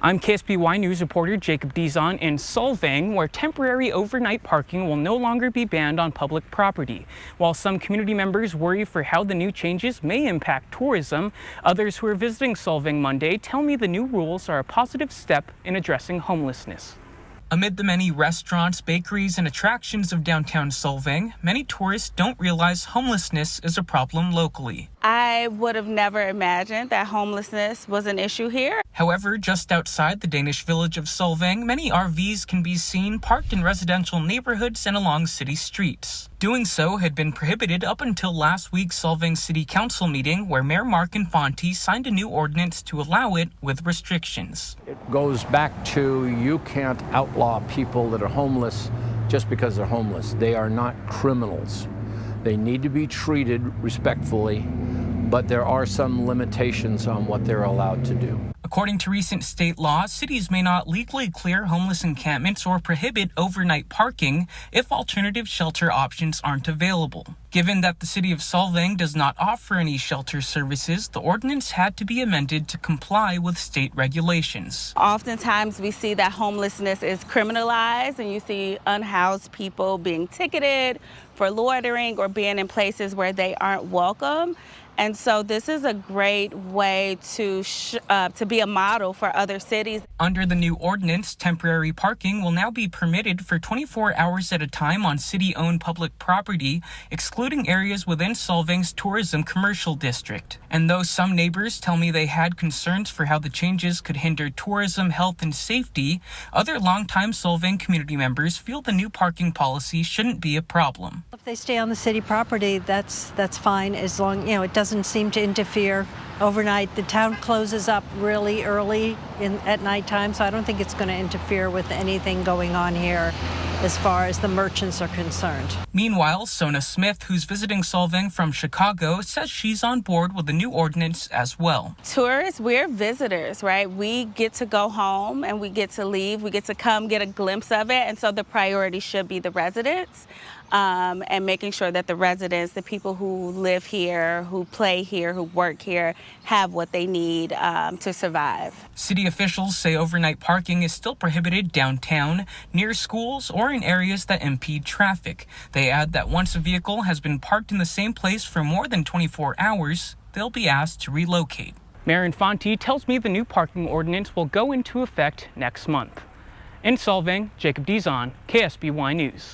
I'm KSBY News reporter Jacob Dizon in Solvang, where temporary overnight parking will no longer be banned on public property. While some community members worry for how the new changes may impact tourism, others who are visiting Solvang Monday tell me the new rules are a positive step in addressing homelessness. Amid the many restaurants, bakeries, and attractions of downtown Solvang, many tourists don't realize homelessness is a problem locally. I would have never imagined that homelessness was an issue here. However, just outside the Danish village of Solvang, many RVs can be seen parked in residential neighborhoods and along city streets. Doing so had been prohibited up until last week's Solvang City Council meeting, where Mayor Mark Infante signed a new ordinance to allow it with restrictions. It goes back to you can't outlaw people that are homeless just because they're homeless. They are not criminals. They need to be treated respectfully, but there are some limitations on what they're allowed to do. According to recent state law, cities may not legally clear homeless encampments or prohibit overnight parking if alternative shelter options aren't available. Given that the city of Solvang does not offer any shelter services, the ordinance had to be amended to comply with state regulations. Oftentimes we see that homelessness is criminalized, and you see unhoused people being ticketed for loitering or being in places where they aren't welcome. And so this is a great way to be a model for other cities. Under the new ordinance, temporary parking will now be permitted for 24 hours at a time on city-owned public property, excluding areas within Solvang's tourism commercial district. And though some neighbors tell me they had concerns for how the changes could hinder tourism, health, and safety, other longtime Solvang community members feel the new parking policy shouldn't be a problem. If they stay on the city property, that's fine, as long, it doesn't seem to interfere overnight. The town closes up really early at nighttime, so I don't think it's going to interfere with anything going on here as far as the merchants are concerned. Meanwhile, Sona Smith, who's visiting Solvang from Chicago, says she's on board with the new ordinance as well. Tourists, we're visitors, right? We get to go home and we get to leave. We get to come get a glimpse of it. And so the priority should be the residents. And making sure that the residents, the people who live here, who play here, who work here, have what they need to survive. City officials say overnight parking is still prohibited downtown, near schools, or in areas that impede traffic. They add that once a vehicle has been parked in the same place for more than 24 hours, they'll be asked to relocate. Mayor Infante tells me the new parking ordinance will go into effect next month. In Solvang, Jacob Dizon, KSBY News.